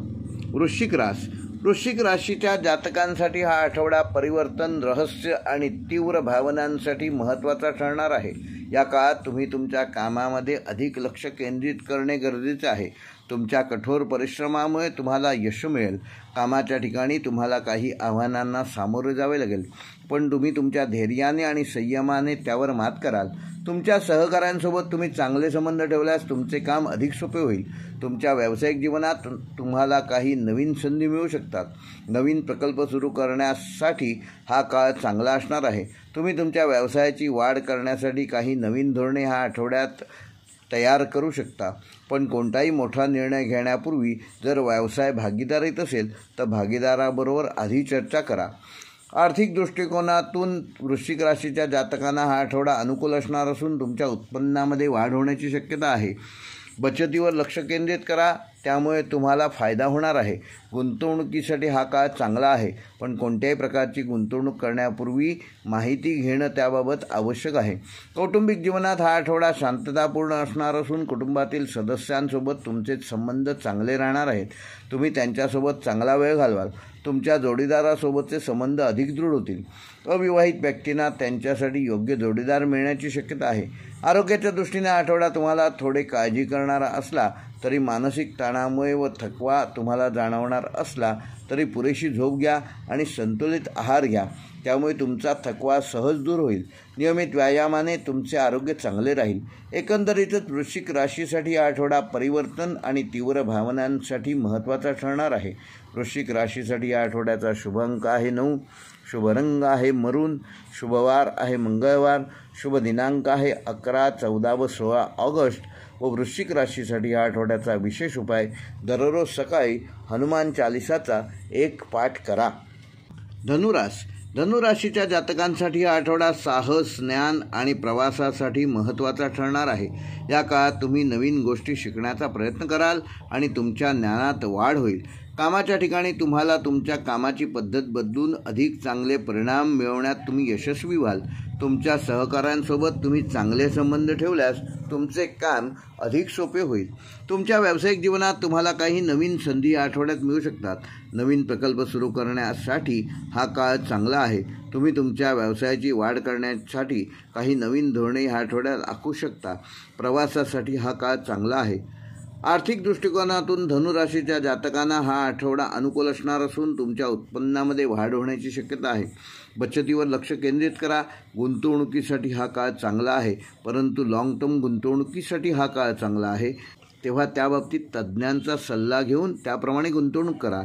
वृश्चिक राशीच्या जातकांसाठी हा आठवडा परिवर्तन, रहस्य आणि तीव्र भावनांसाठी महत्त्वाचा ठरणार आहे. या काळात तुम्ही तुमच्या कामामध्ये अधिक लक्ष केंद्रित करणे गरजेचे आहे. तुमच्या कठोर परिश्रमामुळे तुम्हाला यश मिळेल. कामाच्या ठिकाणी तुम्हाला काही आव्हानांना सामोरे जावे लागेल, पण तुम्ही तुमच्या धैर्याने आणि संयमाने त्यावर मात कराल. तुमच्या सहकाऱ्यांसोबत तुम्ही चांगले संबंध ठेवल्यास तुमचे काम अधिक सोपे होईल. तुमच्या व्यावसायिक जीवनात तुम्हाला काही नवीन संधी मिळू शकतात. नवीन प्रकल्प सुरू करण्यासाठी हा काळ चांगला असणार आहे. तुम्ही तुमच्या व्यवसायाची वाढ करण्यासाठी काही नवीन धोरणे ह्या आठवड्यात तयार करू शकता. पण कोणताही मोठा निर्णय घेण्यापूर्वी जर व्यवसाय भागीदारीत असेल तर भागीदाराबरोबर आधी चर्चा करा. आर्थिक दृष्टिकोनातून वृश्चिक राशीच्या जातकांना हा आठवडा अनुकूल असणार असून तुमच्या उत्पन्नामध्ये वाढ होण्याची शक्यता आहे. बचतीवर लक्ष केंद्रित करा, त्यामुळे तुम्हाला फायदा होणार आहे. गुंतवणुकीसाठी हा काळ चांगला आहे, पण कोणत्याही प्रकारची गुंतवणूक करण्यापूर्वी माहिती घेणं त्याबाबत आवश्यक आहे. कौटुंबिक जीवनात हा आठवडा शांततापूर्ण असणार असून कुटुंबातील सदस्यांसोबत तुमचे संबंध चांगले राहणार आहेत. तुम्ही त्यांच्यासोबत चांगला वेळ घालवाल. तुमच्या जोडीदारासोबतचे संबंध अधिक दृढ होतील. अविवाहित व्यक्तींना त्यांच्यासाठी योग्य जोडीदार मिळण्याची शक्यता आहे. आरोग्याच्या दृष्टीने आठवडा तुम्हाला थोडे काळजी करणारा असला तरी मानसिक ताणामुळे व थकवा तुम्हाला जाणवणार असला तरी पुरेशी झोप घ्या आणि संतुलित आहार घ्या, त्यामुळे तुमचा थकवा सहज दूर होईल. नियमित व्यायामाने तुमचे आरोग्य चांगले राहील. एकंदरीतच वृश्चिक राशीसाठी हा आठवडा परिवर्तन आणि तीव्र भावनांसाठी महत्त्वाचा ठरणार आहे. वृश्चिक राशीसाठी या आठवड्याचा शुभ अंक आहे 9, शुभ रंग आहे मरून, शुभवार आहे मंगळवार, शुभ दिनांक आहे 11, 14 व 16 ऑगस्ट व वृश्चिक राशीसाठी या आठवड्याचा विशेष उपाय दररोज सकाळी हनुमान चालिसाचा 1 पाठ करा. धनुराशीच्या जातकांसाठी हा आठवडा साहस, ज्ञान आणि प्रवासासाठी महत्त्वाचा ठरणार आहे. या काळात तुम्ही नवीन गोष्टी शिकण्याचा प्रयत्न कराल आणि तुमच्या ज्ञानात वाढ होईल. कामाच्या ठिकाणी तुम्हाला तुमच्या कामाची पद्धत बदलून अधिक चांगले परिणाम मिळवण्यात तुम्ही यशस्वी व्हाल. तुमच्या सहकाऱ्यांसोबत तुम्ही चांगले संबंध ठेवल्यास तुमचे काम अधिक सोपे होईल. तुमच्या व्यावसायिक जीवनात तुम्हाला काही नवीन संधी या आठवड्यात मिळू शकतात. नवीन प्रकल्प सुरू करण्यासाठी हा काळ चांगला आहे. तुम्ही तुमच्या व्यवसायाची वाढ करण्यासाठी काही नवीन धोरणे ह्या आठवड्यात आखू शकता. प्रवासासाठी हा काळ चांगला आहे. आर्थिक दृष्टिकोनातून धनुराशीच्या जातकांना हा आठवडा अनुकूल असणार असून तुमच्या उत्पन्नामध्ये वाढ होण्याची शक्यता आहे. बचतीवर लक्ष केंद्रित करा. गुंतवणुकीसाठी हा काळ चांगला आहे, परंतु लाँग टर्म गुंतवणुकीसाठी हा काळ चांगला आहे, तेव्हा त्याबाबतीत तज्ज्ञांचा सल्ला घेऊन त्याप्रमाणे गुंतवणूक करा.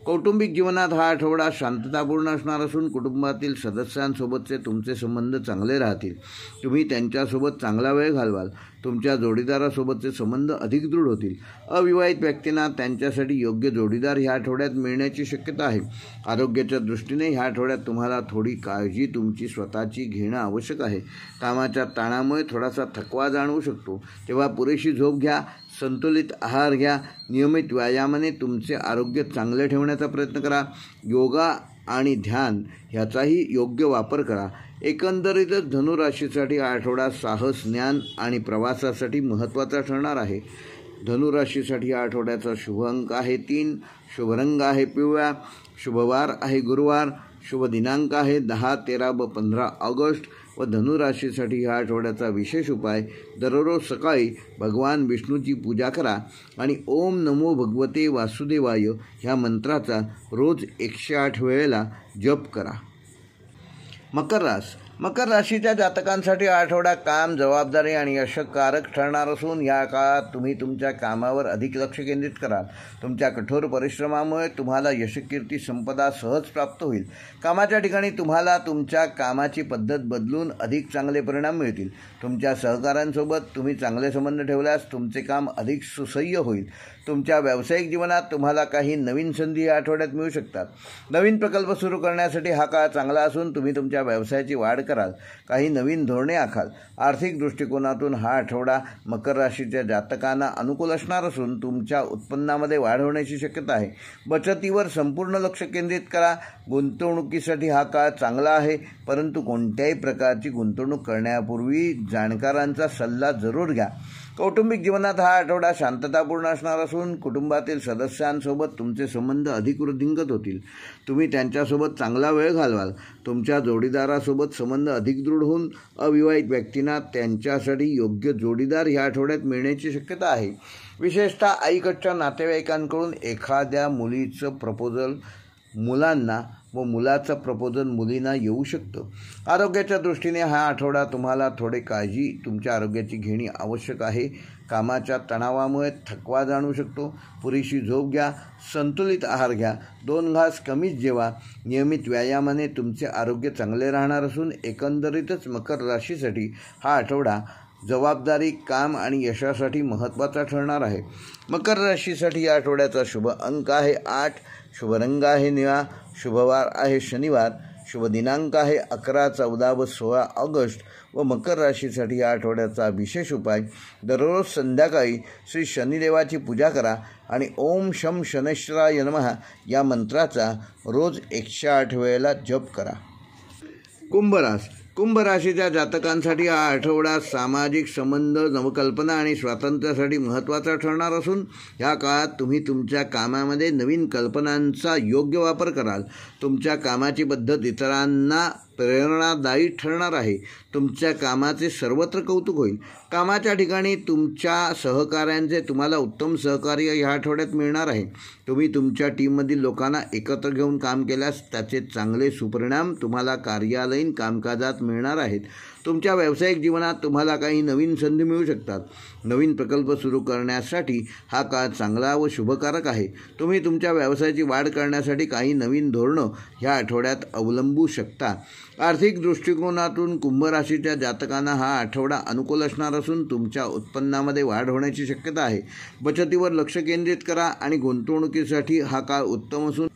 कौटुंबिक जीवनात हा आठवडा शांततापूर्ण असणार असून कुटुंबातील सदस्यांसोबतचे तुमचे संबंध चांगले राहतील. तुम्ही त्यांच्यासोबत चांगला वेळ घालवाल. तुमच्या जोडीदारासोबतचे संबंध अधिक दृढ होतील. अविवाहित व्यक्तींना त्यांच्यासाठी योग्य जोडीदार ह्या आठवड्यात मिळण्याची शक्यता आहे. आरोग्याच्या दृष्टीने ह्या आठवड्यात तुम्हाला थोडी काळजी तुमची स्वतःची घेणं आवश्यक आहे. कामाच्या ताणामुळे थोडासा थकवा जाणवू शकतो, तेव्हा पुरेशी झोप घ्या, संतुलित आहार घ्या, नियमित व्यायामाने तुमचे आरोग्य चांगले ठेवण्याचा प्रयत्न करा. योगा आणि ध्यान ह्याचाही योग्य वापर करा. एकंदरीतच धनुराशीसाठी हा आठवडा साहस, ज्ञान आणि प्रवासासाठी महत्त्वाचा ठरणार आहे. धनुराशीसाठी या आठवड्याचा शुभ अंक आहे 3, शुभ रंग आहे पिवळा, शुभवार आहे गुरुवार, शुभ दिनांक आहे 10, 13 व 15 ऑगस्ट व धनुराशीसाठी ह्या आठवड्याचा विशेष उपाय दररोज सकाळी भगवान विष्णूची पूजा करा आणि ओम नमो भगवते वासुदेवाय ह्या मंत्राचा रोज 108 वेळेला जप करा. मकर राशीच्या जातकांसाठी हा आठवडा काम, जबाबदारी आणि यशकारक ठरणार असून या काळात तुम्ही तुमच्या कामावर अधिक लक्ष केंद्रित कराल. तुमच्या कठोर परिश्रमामुळे तुम्हाला यश, कीर्ती, संपदा सहज प्राप्त होईल. कामाच्या ठिकाणी तुम्हाला तुमच्या कामाची पद्धत बदलून अधिक चांगले परिणाम मिळतील. तुमच्या सहकाऱ्यांसोबत तुम्ही चांगले संबंध ठेवल्यास तुमचे काम अधिक सुसह्य होईल. तुमच्या व्यावसायिक जीवनात तुम्हाला काही नवीन संधी या आठवड्यात मिळू शकतात. नवीन प्रकल्प सुरू करण्यासाठी हा काळ चांगला असून तुम्ही तुमच्या व्यवसायाची वाढ कराल. काही नवीन धोरणे आखाल. आर्थिक दृष्टिकोनातून हा आठवडा मकर राशीच्या जातकांना अनुकूल असणार असून तुमच्या उत्पन्नामध्ये वाढ होण्याची शक्यता आहे. बचतीवर संपूर्ण लक्ष केंद्रित करा. गुंतवणुकीसाठी हा काळ चांगला आहे, परंतु कोणत्याही प्रकारची गुंतवणूक करण्यापूर्वी जाणकारांचा सल्ला जरूर घ्या. कौटुंबिक जीवनात हा आठवडा शांततापूर्ण असणार असून कुटुंबातील सदस्यांसोबत तुमचे संबंध अधिक वृद्धिंगत होतील. तुम्ही त्यांच्यासोबत चांगला वेळ घालवाल. तुमच्या जोडीदारासोबत संबंध अधिक दृढ होऊन अविवाहित व्यक्तींना त्यांच्यासाठी योग्य जोडीदार ह्या आठवड्यात मिळण्याची शक्यता आहे. विशेषतः आईकडच्या नातेवाईकांकडून एखाद्या मुलीचं प्रपोजल मुलांना व मुलाचं प्रपोजल मुलींना येऊ शकतं. आरोग्याच्या दृष्टीने हा आठवडा तुम्हाला थोडे काळजी तुमच्या आरोग्याची घेणे आवश्यक आहे. कामाच्या तणावामुळे थकवा जाणवू शकतो. पुरेशी झोप घ्या. संतुलित आहार घ्या. 2 घास कमीच जेवा. नियमित व्यायामाने तुमचे आरोग्य चांगले राहणार असून एकंदरीतच मकर राशीसाठी हा आठवडा जबाबदारी, काम आणि यशासाठी महत्त्वाचा ठरणार आहे. मकर राशीसाठी या आठवड्याचा शुभ अंक आहे 8. शुभ रंग आहे निळा. शुभवार आहे शनिवार. शुभ दिनांक आहे 11, 14 व 16 ऑगस्ट. व मकर राशीसाठी या आठवड्याचा विशेष उपाय, दररोज संध्याकाळी श्री शनिदेवाची पूजा करा आणि ओम शम शनैश्वराय नमः या मंत्राचा रोज 108 वेळेला जप करा. कुंभ राशीच्या जातकांसाठी हा आठवडा सामाजिक संबंध, नवकल्पना आणि स्वातंत्र्यासाठी महत्त्वाचा ठरणार असून या काळात तुम्ही तुमच्या कामामध्ये नवीन कल्पनांचा योग्य वापर कराल. तुमच्या कामाची पद्धत इतरांना प्रेरणादायी ठरणार आहे. तुमच्या कामाचे सर्वत्र कौतुक होईल. कामाच्या ठिकाणी तुमच्या सहकाऱ्यांचे तुम्हाला उत्तम सहकार्य या आठवड्यात मिळणार आहे. तुम्ही तुमच्या टीममधील लोकांना एकत्र घेऊन काम केल्यास त्याचे चांगले सुपरिणाम तुम्हाला कार्यालयीन कामकाजात मिळणार आहेत. तुमच्या व्यावसायिक जीवनात तुम्हाला काही नवीन संधी मिळू शकतात. नवीन प्रकल्प सुरू करण्यासाठी हा काळ चांगला व शुभकारक आहे. तुम्ही तुमच्या व्यवसायाची वाढ करण्यासाठी काही नवीन धोरणं ह्या आठवड्यात अवलंबू शकता. आर्थिक दृष्टिकोनातून कुंभ राशीच्या जातकांना हा आठवडा अनुकूल असणार असून तुमच्या उत्पन्नामध्ये वाढ होण्याची शक्यता आहे. बचतीवर लक्ष केंद्रित करा आणि गुंतवणुकीसाठी हा काळ उत्तम असून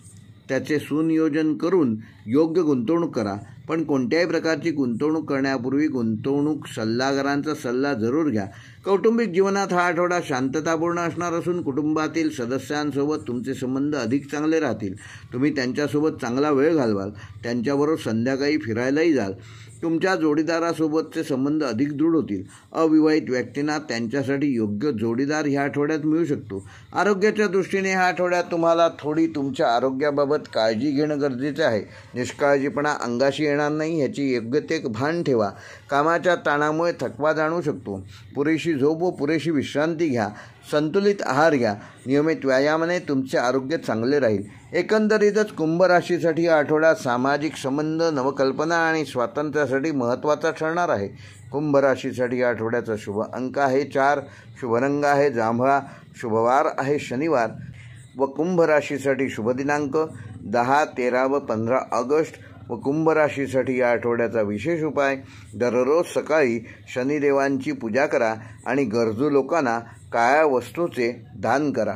त्याचे सुनियोजन करून योग्य गुंतवणूक करा. पण कोणत्याही प्रकारची गुंतवणूक करण्यापूर्वी गुंतवणूक सल्लागारांचा सल्ला जरूर घ्या. कौटुंबिक जीवनात हा आठवडा शांततापूर्ण असणार असून कुटुंबातील सदस्यांसोबत तुमचे संबंध अधिक चांगले राहतील. तुम्ही त्यांच्यासोबत चांगला वेळ घालवाल. त्यांच्याबरोबर संध्याकाळी फिरायलाही जाल. तुमच्या जोडीदारासोबतचे संबंध अधिक दृढ होतील. अविवाहित व्यक्तींना त्यांच्यासाठी योग्य जोडीदार ह्या आठवड्यात मिळू शकतो. आरोग्याच्या दृष्टीने ह्या आठवड्यात तुम्हाला थोडी तुमच्या आरोग्याबाबत काळजी घेणं गरजेचं आहे. निष्काळजीपणा अंगाशी येणार नाही ह्याची योग्य ते भान ठेवा. कामाच्या ताणामुळे थकवा जाणवू शकतो. पुरेशी झोप व पुरेशी विश्रांती घ्या. संतुलित आहार घ्या. नियमित व्यायामाने तुमचे आरोग्य चांगले राहील. एकंदरीतच कुंभ राशीसाठी हा आठवडा सामाजिक संबंध, नवकल्पना आणि स्वातंत्र्यासाठी महत्त्वाचा ठरणार आहे. कुंभ राशीसाठी या आठवड्याचा शुभ अंक आहे 4. शुभ रंग आहे जांभळा. शुभवार आहे शनिवार. व कुंभ राशीसाठी शुभ दिनांक 10, 13 व 15 ऑगस्ट. व कुंभ राशीसाठी या आठवड्याचा विशेष उपाय, दररोज सकाळी शनिदेवांची पूजा करा आणि गरजू लोकांना काळ्या वस्तूचे दान करा.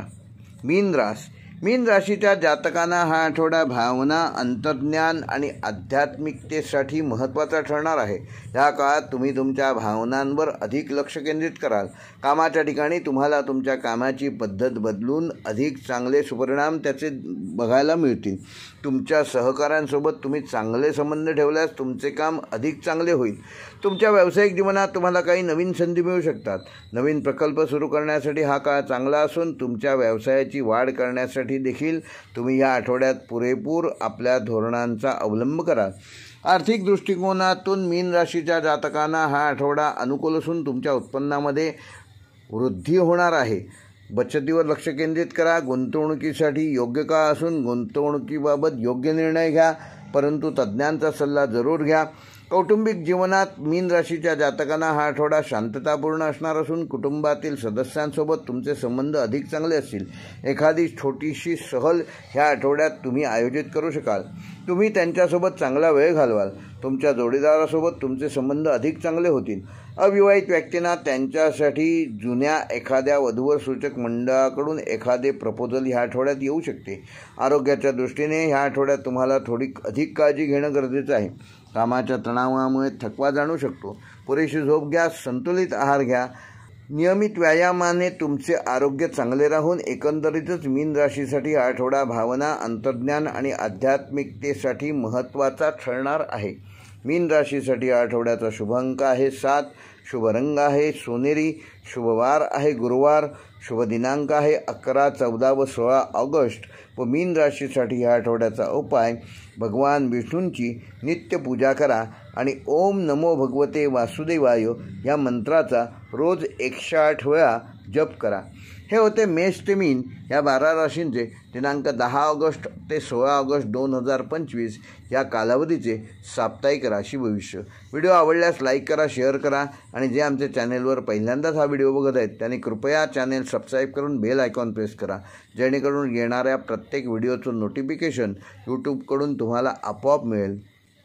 मीन राशीच्या जातकांना हा आठवडा भावना, अंतर्ज्ञान आणि आध्यात्मिकतेसाठी महत्त्वाचा ठरणार आहे. या काळात तुम्ही तुमच्या भावनांवर अधिक लक्ष केंद्रित कराल. कामाच्या ठिकाणी तुम्हाला तुमच्या कामाची पद्धत बदलून अधिक चांगले सुपरिणाम त्याचे बघायला मिळतील. तुमच्या सहकाऱ्यांसोबत तुम्ही चांगले संबंध ठेवल्यास तुमचे काम अधिक चांगले होईल. तुमच्या व्यावसायिक जीवनात तुम्हाला काही नवीन संधी मिळू शकतात. नवीन प्रकल्प सुरू करण्यासाठी हा काळ चांगला असून तुमच्या व्यवसायाची वाढ करण्यासाठी देखील तुम्ही या आठवड्यात पुरेपूर आपल्या धोरणांचा अवलंब करा. आर्थिक दृष्टिकोनातून मीन राशीच्या जातकांना हा आठवडा अनुकूल असून तुमच्या उत्पन्नामध्ये वृद्धी होणार आहे. बचतीवर लक्ष केंद्रित करा. गुंतवणुकीसाठी योग्य काळ असून गुंतवणुकीबाबत योग्य निर्णय घ्या, परंतु तज्ज्ञांचा सल्ला जरूर घ्या. कौटुंबिक जीवनात मीन राशीच्या जातकांना हा आठवडा शांततापूर्ण असणार असून कुटुंबातील सदस्यांसोबत तुमचे संबंध अधिक चांगले असतील. एखादी छोटीशी सहल ह्या आठवड्यात तुम्ही आयोजित करू शकाल. तुम्ही त्यांच्यासोबत चांगला वेळ घालवाल. तुमच्या जोडीदारासोबत तुमचे संबंध अधिक चांगले होतील. अविवाहित व्यक्तींना त्यांच्यासाठी जुन्या एखाद्या वधूवर सूचक मंडळाकडून एखादे प्रपोजल ह्या आठवड्यात येऊ शकते. आरोग्याच्या दृष्टीने ह्या आठवड्यात तुम्हाला थोडी अधिक काळजी घेणं गरजेचं आहे. कामाच्या तणावामुळे थकवा जाणू शकतो. पुरेशी झोप घ्या, संतुलित आहार घ्या. नियमित व्यायामाने तुमचे आरोग्य चांगले राहून एकंदरीतच मीन राशीसाठी हा आठवडा भावना, अंतर्ज्ञान आणि आध्यात्मिकतेसाठी महत्त्वाचा ठरणार आहे. मीन राशीसाठी हा आठवड्याचा शुभ अंक आहे 7. शुभ रंग आहे सोनेरी. शुभ वार आहे गुरुवार. शुभ दिनांक आहे 11, 14 व 16 ऑगस्ट. व मीन राशीसाठी ह्या आठवड्याचा उपाय भगवान विष्णूंची नित्य पूजा करा आणि ओम नमो भगवते वासुदेवाय या मंत्राचा रोज 108 वेळा जप करा. हे होते मेष ते मीन या 12 राशींचे दिनांक 10 ऑगस्ट ते 16 ऑगस्ट 2025 या कालावधीचे साप्ताहिक राशी भविष्य. व्हिडिओ आवडल्यास लाईक करा, शेअर करा आणि जे आमच्या चॅनेलवर पहिल्यांदाच हा व्हिडिओ बघत आहेत त्यांनी कृपया चॅनेल सबस्क्राईब करून बेल आयकॉन प्रेस करा, जेणेकरून येणाऱ्या प्रत्येक व्हिडिओचं नोटिफिकेशन यूट्यूबकडून तुम्हाला आपोआप मिळेल.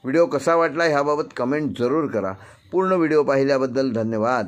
व्हिडिओ कसा वाटला ह्याबाबत कमेंट जरूर करा. पूर्ण व्हिडिओ पाहिल्याबद्दल धन्यवाद.